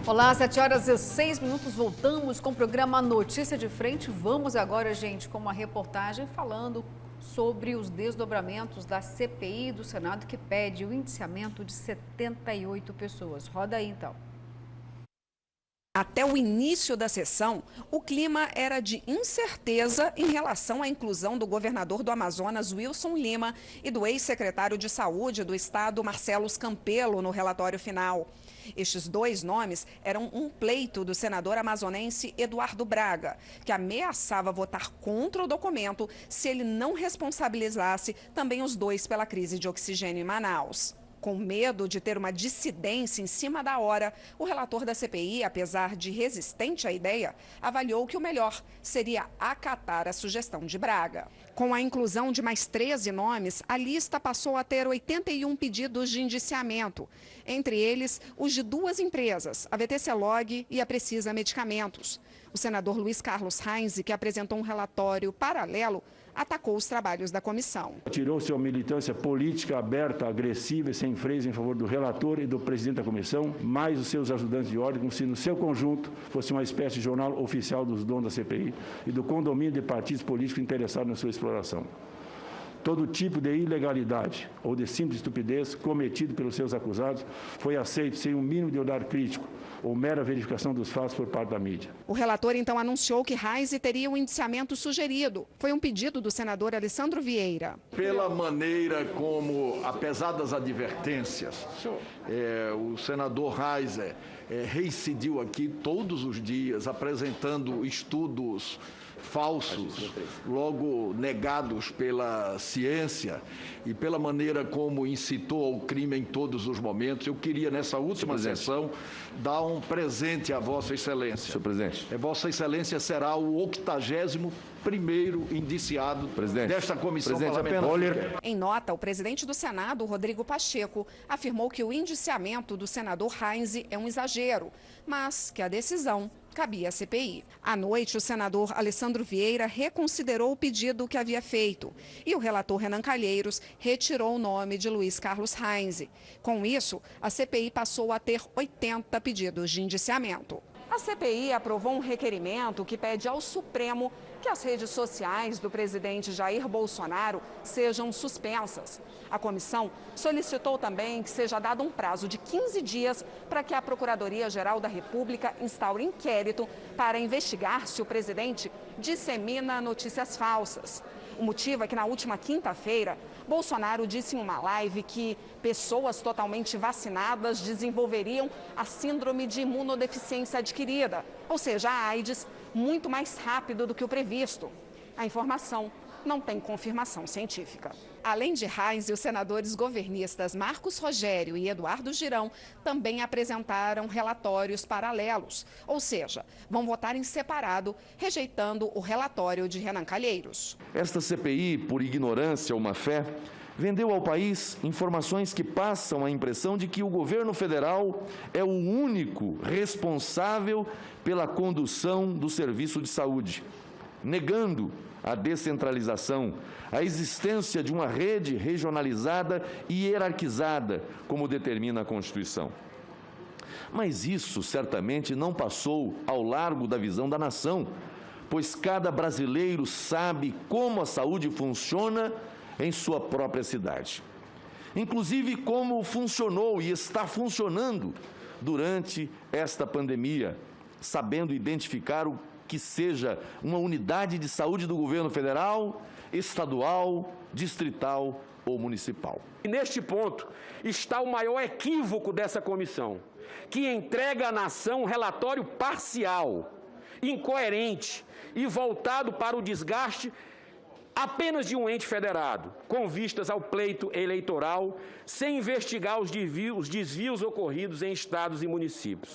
Olá, 7h06, voltamos com o programa Notícia de Frente. Vamos agora, gente, com uma reportagem falando sobre os desdobramentos da CPI do Senado que pede o indiciamento de 78 pessoas. Roda aí, então. Até o início da sessão, o clima era de incerteza em relação à inclusão do governador do Amazonas, Wilson Lima, e do ex-secretário de Saúde do Estado, Marcelo Campelo, no relatório final. Estes dois nomes eram um pleito do senador amazonense Eduardo Braga, que ameaçava votar contra o documento se ele não responsabilizasse também os dois pela crise de oxigênio em Manaus. Com medo de ter uma dissidência em cima da hora, o relator da CPI, apesar de resistente à ideia, avaliou que o melhor seria acatar a sugestão de Braga. Com a inclusão de mais 13 nomes, a lista passou a ter 81 pedidos de indiciamento, entre eles os de duas empresas, a VTC-Log e a Precisa Medicamentos. O senador Luiz Carlos Reins, que apresentou um relatório paralelo, atacou os trabalhos da comissão. Tirou sua militância política aberta, agressiva e sem freios em favor do relator e do presidente da comissão, mais os seus ajudantes de ordem, como se no seu conjunto fosse uma espécie de jornal oficial dos donos da CPI e do condomínio de partidos políticos interessados na sua exploração. Todo tipo de ilegalidade ou de simples estupidez cometido pelos seus acusados foi aceito sem um mínimo de olhar crítico ou mera verificação dos fatos por parte da mídia. O relator então anunciou que Reis teria o indiciamento sugerido. Foi um pedido do senador Alessandro Vieira. Pela maneira como, apesar das advertências, o senador Reis reincidiu aqui todos os dias apresentando estudos falsos, logo negados pela ciência e pela maneira como incitou ao crime em todos os momentos. Eu queria, nessa última sessão, dar um presente à Vossa Excelência. Senhor presidente. Vossa Excelência será o 81º indiciado desta comissão parlamentar. Em nota, o presidente do Senado, Rodrigo Pacheco, afirmou que o indiciamento do senador Reins é um exagero, mas que a decisão cabia à CPI. À noite, o senador Alessandro Vieira reconsiderou o pedido que havia feito e o relator Renan Calheiros retirou o nome de Luiz Carlos Reins. Com isso, a CPI passou a ter 80 pedidos de indiciamento. A CPI aprovou um requerimento que pede ao Supremo que as redes sociais do presidente Jair Bolsonaro sejam suspensas. A comissão solicitou também que seja dado um prazo de 15 dias para que a Procuradoria-Geral da República instaure inquérito para investigar se o presidente dissemina notícias falsas. O motivo é que na última quinta-feira, Bolsonaro disse em uma live que pessoas totalmente vacinadas desenvolveriam a síndrome de imunodeficiência adquirida, ou seja, a AIDS, muito mais rápido do que o previsto. A informação não tem confirmação científica. Além de Reins, os senadores governistas Marcos Rogério e Eduardo Girão também apresentaram relatórios paralelos, ou seja, vão votar em separado, rejeitando o relatório de Renan Calheiros. Esta CPI, por ignorância ou má-fé, vendeu ao país informações que passam a impressão de que o governo federal é o único responsável pela condução do serviço de saúde, negando a descentralização, a existência de uma rede regionalizada e hierarquizada, como determina a Constituição. Mas isso certamente não passou ao largo da visão da nação, pois cada brasileiro sabe como a saúde funciona em sua própria cidade. Inclusive como funcionou e está funcionando durante esta pandemia, sabendo identificar o que seja uma unidade de saúde do governo federal, estadual, distrital ou municipal. E neste ponto está o maior equívoco dessa comissão, que entrega à nação um relatório parcial, incoerente e voltado para o desgaste apenas de um ente federado, com vistas ao pleito eleitoral, sem investigar os desvios ocorridos em estados e municípios.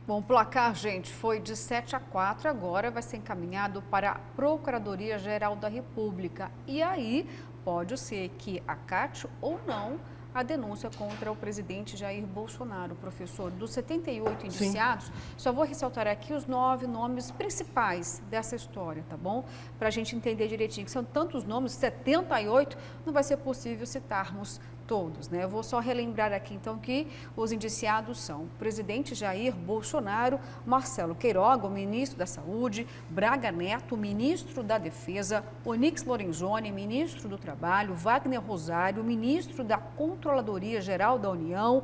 Bom, o placar, gente, foi de 7-4, agora vai ser encaminhado para a Procuradoria-Geral da República. E aí, pode ser que acate ou não a denúncia contra o presidente Jair Bolsonaro, professor. Dos 78 indiciados, sim, só vou ressaltar aqui os 9 nomes principais dessa história, tá bom? Para a gente entender direitinho, que são tantos nomes, 78, não vai ser possível citarmos todos, né? Eu vou só relembrar aqui, então, que os indiciados são o presidente Jair Bolsonaro, Marcelo Queiroga, o ministro da Saúde, Braga Neto, ministro da Defesa, Onyx Lorenzoni, ministro do Trabalho, Wagner Rosário, ministro da Controladoria Geral da União,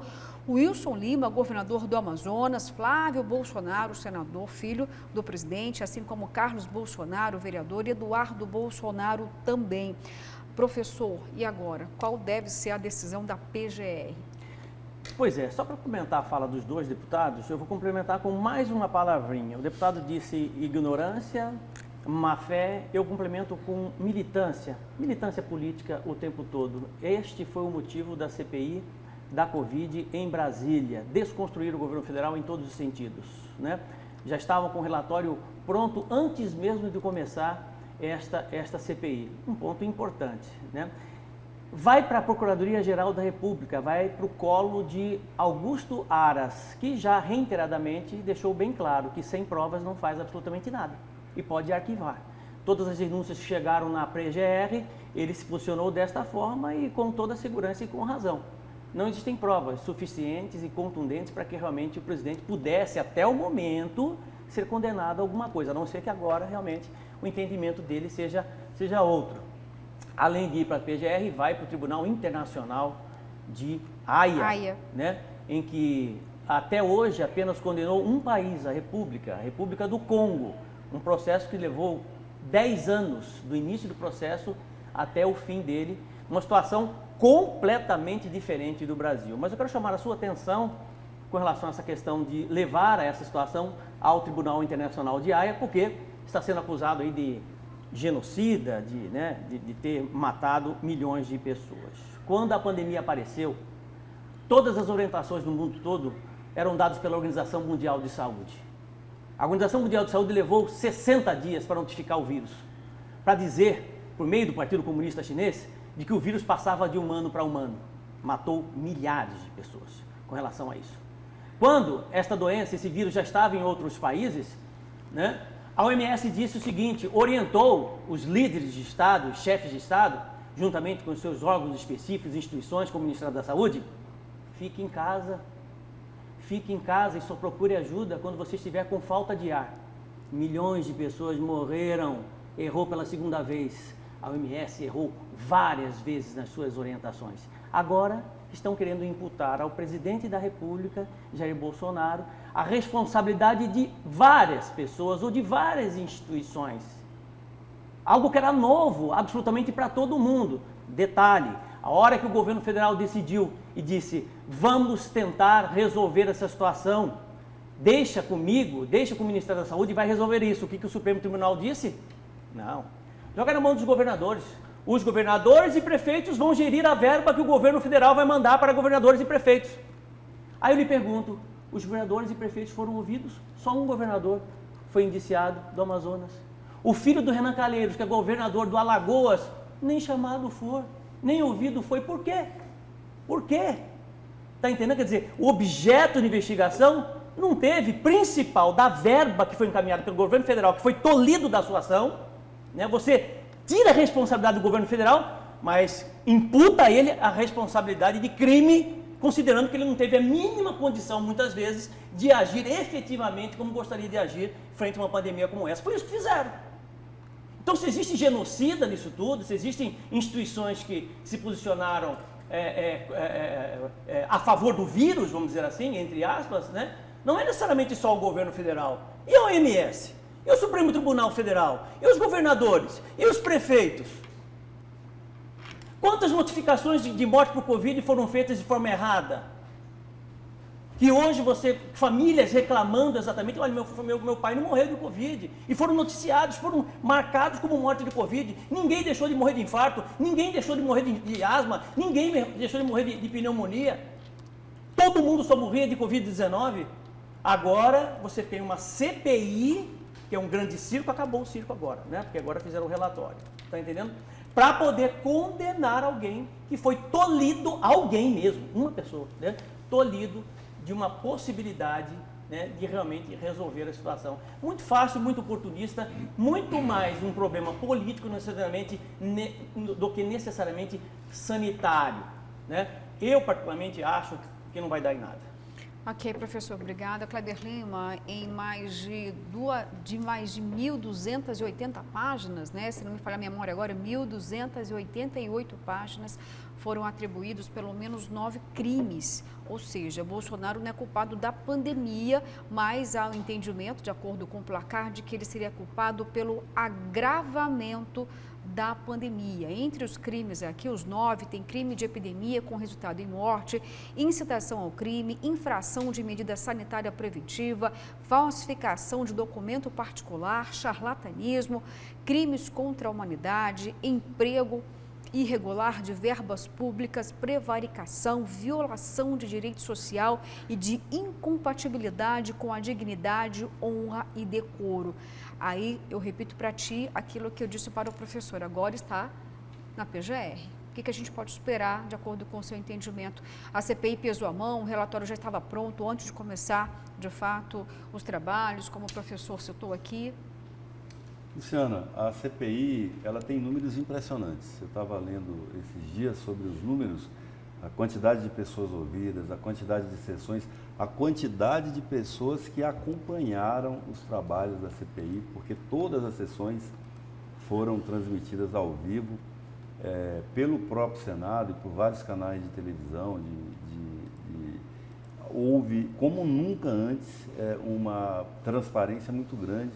Wilson Lima, governador do Amazonas, Flávio Bolsonaro, senador, filho do presidente, assim como Carlos Bolsonaro, vereador, e Eduardo Bolsonaro também. Professor, e agora, qual deve ser a decisão da PGR? Pois é, só para comentar a fala dos dois deputados, eu vou complementar com mais uma palavrinha. O deputado disse ignorância, má fé, eu complemento com militância política o tempo todo. Este foi o motivo da CPI da Covid em Brasília, desconstruir o governo federal em todos os sentidos, né? Já estavam com o relatório pronto antes mesmo de começar esta CPI, um ponto importante, né? Vai para a Procuradoria-Geral da República, vai para o colo de Augusto Aras, que já reiteradamente deixou bem claro que sem provas não faz absolutamente nada e pode arquivar. Todas as denúncias que chegaram na PGR, ele se posicionou desta forma e com toda segurança e com razão. Não existem provas suficientes e contundentes para que realmente o presidente pudesse, até o momento, ser condenado a alguma coisa, a não ser que agora realmente o entendimento dele seja outro. Além de ir para a PGR, vai para o Tribunal Internacional de Haia, né? Em que até hoje apenas condenou um país, a República do Congo, um processo que levou 10 anos do início do processo até o fim dele, uma situação completamente diferente do Brasil. Mas eu quero chamar a sua atenção com relação a essa questão de levar essa situação ao Tribunal Internacional de Haia, porque está sendo acusado aí de genocida, de ter matado milhões de pessoas. Quando a pandemia apareceu, todas as orientações no mundo todo eram dadas pela Organização Mundial de Saúde. A Organização Mundial de Saúde levou 60 dias para notificar o vírus, para dizer, por meio do Partido Comunista Chinês, de que o vírus passava de humano para humano. Matou milhares de pessoas com relação a isso. Quando esta doença, esse vírus já estava em outros países, né, a OMS disse o seguinte, orientou os líderes de Estado, os chefes de Estado, juntamente com os seus órgãos específicos, instituições como o Ministério da Saúde, fique em casa e só procure ajuda quando você estiver com falta de ar. Milhões de pessoas morreram, errou pela segunda vez. A OMS errou várias vezes nas suas orientações. Agora estão querendo imputar ao presidente da República, Jair Bolsonaro, a responsabilidade de várias pessoas ou de várias instituições. Algo que era novo, absolutamente para todo mundo. Detalhe, a hora que o governo federal decidiu e disse, vamos tentar resolver essa situação, deixa comigo, deixa com o Ministério da Saúde e vai resolver isso. O que o Supremo Tribunal disse? Não. Joga na mão dos governadores. Os governadores e prefeitos vão gerir a verba que o governo federal vai mandar para governadores e prefeitos. Aí eu lhe pergunto, os governadores e prefeitos foram ouvidos? Só um governador foi indiciado do Amazonas. O filho do Renan Calheiros, que é governador do Alagoas, nem chamado foi, nem ouvido foi. Por quê? Por quê? Está entendendo? Quer dizer, o objeto de investigação não teve, principal da verba que foi encaminhada pelo governo federal, que foi tolhido da sua ação, né? Você tira a responsabilidade do governo federal, mas imputa a ele a responsabilidade de crime, considerando que ele não teve a mínima condição, muitas vezes, de agir efetivamente como gostaria de agir frente a uma pandemia como essa. Foi isso que fizeram. Então, se existe genocida nisso tudo, se existem instituições que se posicionaram a favor do vírus, vamos dizer assim, entre aspas, né? Não é necessariamente só o governo federal. E a OMS? E o Supremo Tribunal Federal? E os governadores? E os prefeitos? Quantas notificações de morte por Covid foram feitas de forma errada? Que hoje famílias reclamando exatamente, olha, meu pai não morreu de Covid. E foram noticiados, foram marcados como morte de Covid. Ninguém deixou de morrer de infarto, ninguém deixou de morrer de asma, ninguém deixou de morrer de pneumonia. Todo mundo só morria de Covid-19. Agora você tem uma CPI, que é um grande circo, acabou o circo agora, né? Porque agora fizeram o relatório. Está entendendo? Para poder condenar alguém que foi tolhido, alguém mesmo, uma pessoa, né? Tolhido de uma possibilidade, né, de realmente resolver a situação. Muito fácil, muito oportunista, muito mais um problema político necessariamente do que necessariamente sanitário. né? Eu, particularmente, acho que não vai dar em nada. Ok, professor, obrigada. Kleber Lima, em mais de 1.280 páginas, né? Se não me falhar a memória agora, 1.288 páginas foram atribuídos pelo menos 9 crimes. Ou seja, Bolsonaro não é culpado da pandemia, mas há um entendimento, de acordo com o placar, de que ele seria culpado pelo agravamento da pandemia. Entre os crimes aqui, os 9, tem crime de epidemia com resultado em morte, incitação ao crime, infração de medida sanitária preventiva, falsificação de documento particular, charlatanismo, crimes contra a humanidade, emprego irregular de verbas públicas, prevaricação, violação de direito social e de incompatibilidade com a dignidade, honra e decoro. Aí eu repito para ti aquilo que eu disse para o professor, agora está na PGR. O que a gente pode esperar, de acordo com o seu entendimento? A CPI pesou a mão, o relatório já estava pronto antes de começar, de fato, os trabalhos, como o professor citou aqui. Luciana, a CPI, ela tem números impressionantes. Eu estava lendo esses dias sobre os números, a quantidade de pessoas ouvidas, a quantidade de sessões, a quantidade de pessoas que acompanharam os trabalhos da CPI, porque todas as sessões foram transmitidas ao vivo pelo próprio Senado e por vários canais de televisão. Houve, como nunca antes, uma transparência muito grande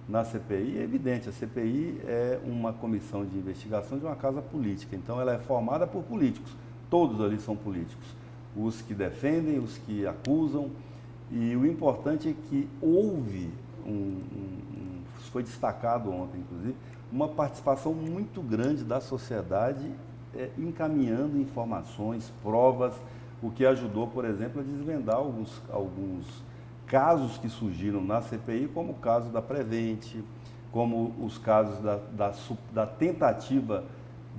na CPI. É evidente, a CPI é uma comissão de investigação de uma casa política, então ela é formada por políticos, todos ali são políticos, os que defendem, os que acusam, e o importante é que houve, foi destacado ontem inclusive, uma participação muito grande da sociedade encaminhando informações, provas, o que ajudou, por exemplo, a desvendar alguns casos que surgiram na CPI, como o caso da Prevent, como os casos da tentativa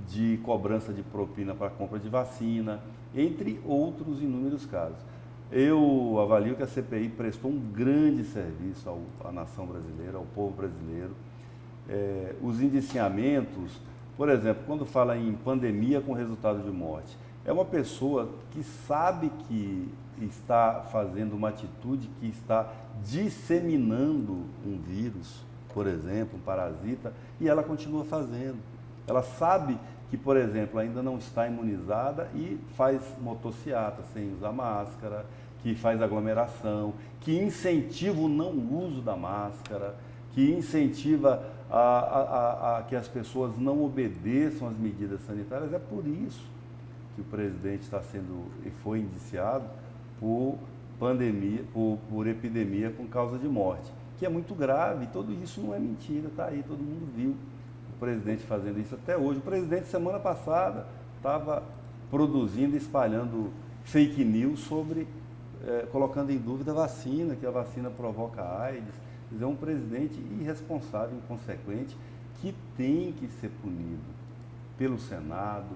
de cobrança de propina para a compra de vacina, entre outros inúmeros casos. Eu avalio que a CPI prestou um grande serviço à nação brasileira, ao povo brasileiro. Os indiciamentos, por exemplo, quando fala em pandemia com resultado de morte, é uma pessoa que sabe que está fazendo uma atitude que está disseminando um vírus, por exemplo, um parasita, e ela continua fazendo. Ela sabe que, por exemplo, ainda não está imunizada e faz motociata sem usar máscara, que faz aglomeração, que incentiva o não uso da máscara, que incentiva a que as pessoas não obedeçam às medidas sanitárias. É por isso que o presidente está sendo e foi indiciado por pandemia, por epidemia com causa de morte, que é muito grave. Tudo isso não é mentira, está aí, todo mundo viu o presidente fazendo isso até hoje. O presidente, semana passada, estava produzindo, espalhando fake news sobre, colocando em dúvida a vacina, que a vacina provoca AIDS. É um presidente irresponsável, inconsequente, que tem que ser punido pelo Senado,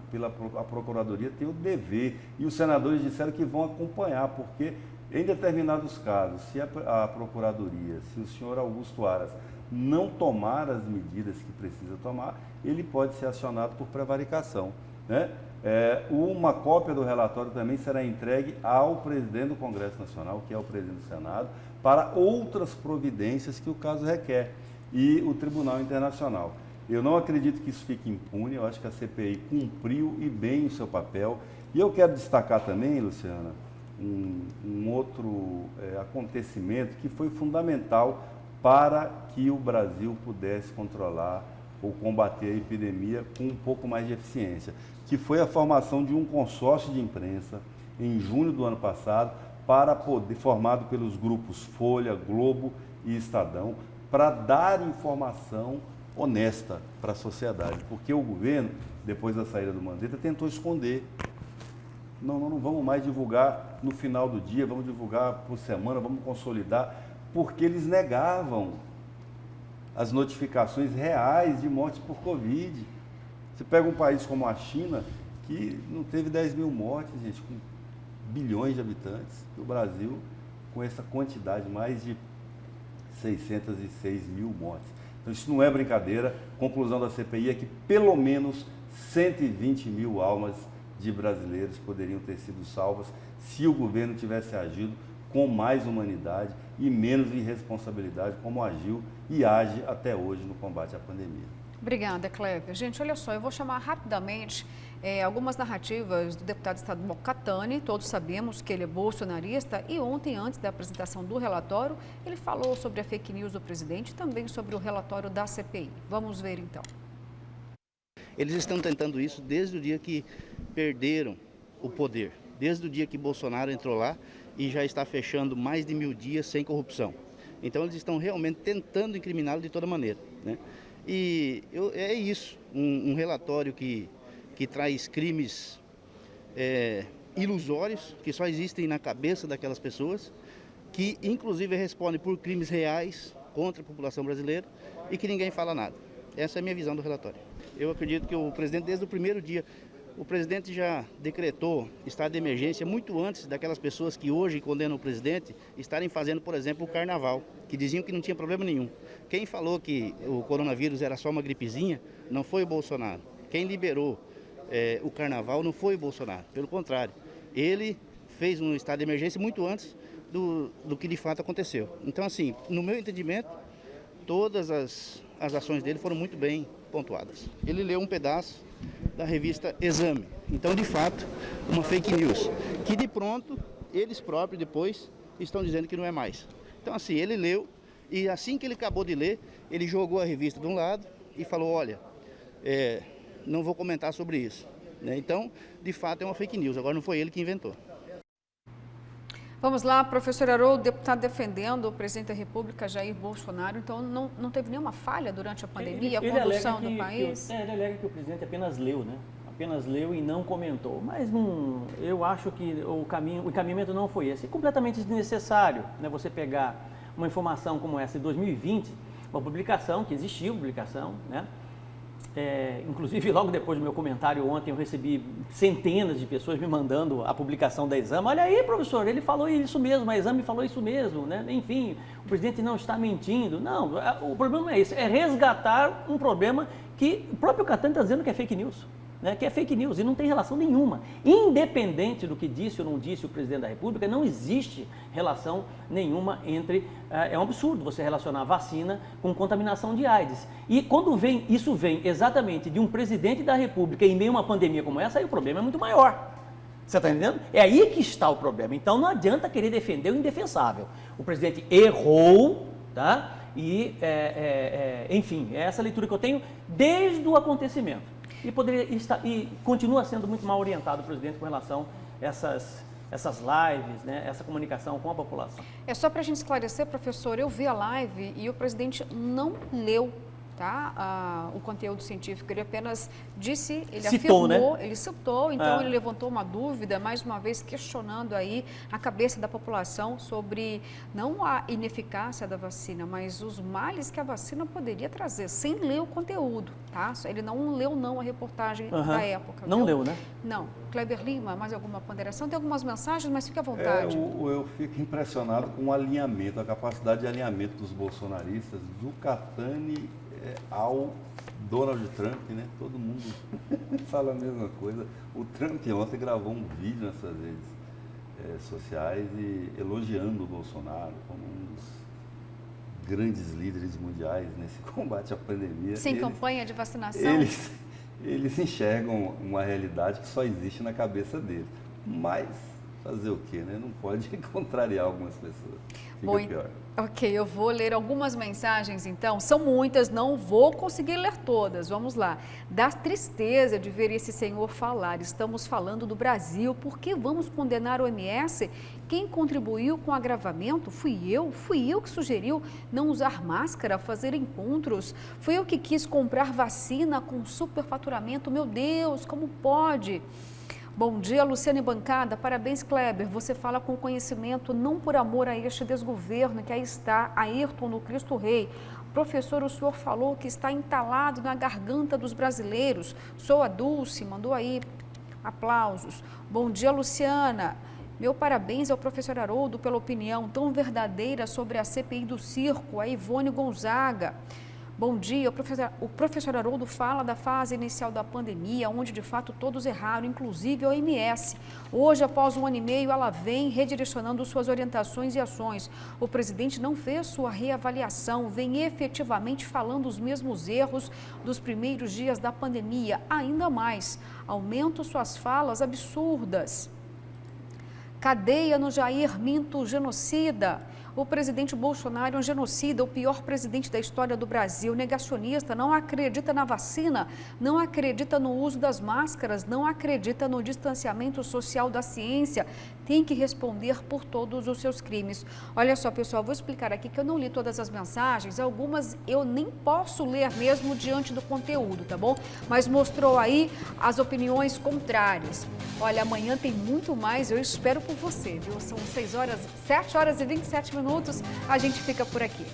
a Procuradoria tem o dever, e os senadores disseram que vão acompanhar, porque em determinados casos, se a Procuradoria, se o senhor Augusto Aras não tomar as medidas que precisa tomar, ele pode ser acionado por prevaricação, né? Uma cópia do relatório também será entregue ao presidente do Congresso Nacional, que é o presidente do Senado, para outras providências que o caso requer, e o Tribunal Internacional. Eu não acredito que isso fique impune, eu acho que a CPI cumpriu e bem o seu papel. E eu quero destacar também, Luciana, um outro acontecimento que foi fundamental para que o Brasil pudesse controlar ou combater a epidemia com um pouco mais de eficiência, que foi a formação de um consórcio de imprensa em junho do ano passado, formado pelos grupos Folha, Globo e Estadão, para dar informação honesta para a sociedade, porque o governo, depois da saída do Mandetta, tentou esconder. Não vamos mais divulgar no final do dia, vamos divulgar por semana, vamos consolidar, porque eles negavam as notificações reais de mortes por Covid. Você pega um país como a China, que não teve 10 mil mortes, gente, com bilhões de habitantes, e o Brasil, com essa quantidade, mais de 606 mil mortes. Então, isso não é brincadeira. Conclusão da CPI é que pelo menos 120 mil almas de brasileiros poderiam ter sido salvas se o governo tivesse agido com mais humanidade e menos irresponsabilidade, como agiu e age até hoje no combate à pandemia. Obrigada, Kleber. Gente, olha só, eu vou chamar rapidamente algumas narrativas do deputado estadual Catani. Todos sabemos que ele é bolsonarista e ontem, antes da apresentação do relatório, ele falou sobre a fake news do presidente e também sobre o relatório da CPI. Vamos ver então. Eles estão tentando isso desde o dia que perderam o poder, desde o dia que Bolsonaro entrou lá e já está fechando mais de 1000 dias sem corrupção. Então eles estão realmente tentando incriminá-lo de toda maneira, né? E é isso, um relatório que traz crimes ilusórios, que só existem na cabeça daquelas pessoas, que inclusive respondem por crimes reais contra a população brasileira e que ninguém fala nada. Essa é a minha visão do relatório. Eu acredito que o presidente, desde o primeiro dia, o presidente já decretou estado de emergência muito antes daquelas pessoas que hoje condenam o presidente estarem fazendo, por exemplo, o carnaval, que diziam que não tinha problema nenhum. Quem falou que o coronavírus era só uma gripezinha não foi o Bolsonaro. Quem liberou o carnaval não foi o Bolsonaro, pelo contrário. Ele fez um estado de emergência muito antes do que de fato aconteceu. Então, assim, no meu entendimento, todas as ações dele foram muito bem pontuadas. Ele leu um pedaço da revista Exame. Então, de fato, uma fake news, que de pronto, eles próprios depois estão dizendo que não é mais. Então, assim, ele leu e assim que ele acabou de ler, ele jogou a revista de um lado e falou, olha, não vou comentar sobre isso, né? Então, de fato, é uma fake news. Agora, não foi ele que inventou. Vamos lá, professor Haroldo, deputado defendendo o presidente da República, Jair Bolsonaro. Então, não teve nenhuma falha durante a pandemia, a condução do país? Ele alega que o presidente apenas leu, né? Apenas leu e não comentou. Mas eu acho que o encaminhamento não foi esse. É completamente desnecessário, né, você pegar uma informação como essa de 2020, uma publicação, que existiu publicação, né? Inclusive, logo depois do meu comentário ontem, eu recebi centenas de pessoas me mandando a publicação da Exame. Olha aí, professor, ele falou isso mesmo, a Exame falou isso mesmo, né? Enfim, o presidente não está mentindo. Não, o problema não é esse, é resgatar um problema que o próprio Catani está dizendo que é fake news. Né, que é fake news e não tem relação nenhuma. Independente do que disse ou não disse o presidente da República, não existe relação nenhuma entre... É um absurdo você relacionar vacina com contaminação de AIDS. E quando isso vem exatamente de um presidente da República em meio a uma pandemia como essa, aí o problema é muito maior. Você está entendendo? É aí que está o problema. Então não adianta querer defender o indefensável. O presidente errou, tá? E, enfim, é essa leitura que eu tenho desde o acontecimento. E continua sendo muito mal orientado o presidente com relação a essas lives, né, essa comunicação com a população. É só para a gente esclarecer, professor, eu vi a live e o presidente não leu, tá, o conteúdo científico, ele apenas disse, ele citou, afirmou, né? ele citou, então ele levantou uma dúvida, mais uma vez questionando aí a cabeça da população sobre não a ineficácia da vacina, mas os males que a vacina poderia trazer, sem ler o conteúdo, tá? Ele não leu a reportagem da época. Não leu, né? Não. Kleber Lima, mais alguma ponderação? Tem algumas mensagens, mas fique à vontade. Eu fico impressionado com o alinhamento, a capacidade de alinhamento dos bolsonaristas, do Catani ao Donald Trump, né? Todo mundo fala a mesma coisa. O Trump ontem gravou um vídeo nas suas redes sociais e elogiando o Bolsonaro como um dos grandes líderes mundiais nesse combate à pandemia. Sem campanha de vacinação? Eles enxergam uma realidade que só existe na cabeça deles. Mas fazer o quê, né? Não pode contrariar algumas pessoas. Fica pior. Ok, eu vou ler algumas mensagens então, são muitas, não vou conseguir ler todas, vamos lá. Dá tristeza de ver esse senhor falar, estamos falando do Brasil, por que vamos condenar o OMS? Quem contribuiu com o agravamento? Fui eu que sugeriu não usar máscara, fazer encontros, fui eu que quis comprar vacina com superfaturamento, meu Deus, como pode? Bom dia, Luciane Bancada. Parabéns, Kleber. Você fala com conhecimento, não por amor a este desgoverno que aí está, Ayrton no Cristo Rei. Professor, o senhor falou que está entalado na garganta dos brasileiros. Sou a Dulce, mandou aí aplausos. Bom dia, Luciana. Meu parabéns ao professor Haroldo pela opinião tão verdadeira sobre a CPI do circo, a Ivone Gonzaga. Bom dia, o professor Haroldo fala da fase inicial da pandemia, onde de fato todos erraram, inclusive a OMS. Hoje, após 1 ano e meio, ela vem redirecionando suas orientações e ações. O presidente não fez sua reavaliação, vem efetivamente falando os mesmos erros dos primeiros dias da pandemia, ainda mais, aumenta suas falas absurdas. Cadeia no Jair Minto genocida. O presidente Bolsonaro é um genocida, o pior presidente da história do Brasil, negacionista, não acredita na vacina, não acredita no uso das máscaras, não acredita no distanciamento social da ciência, tem que responder por todos os seus crimes. Olha só, pessoal, vou explicar aqui que eu não li todas as mensagens, algumas eu nem posso ler mesmo diante do conteúdo, tá bom? Mas mostrou aí as opiniões contrárias. Olha, amanhã tem muito mais, eu espero por você, viu? São 7 horas e 27 minutos, a gente fica por aqui.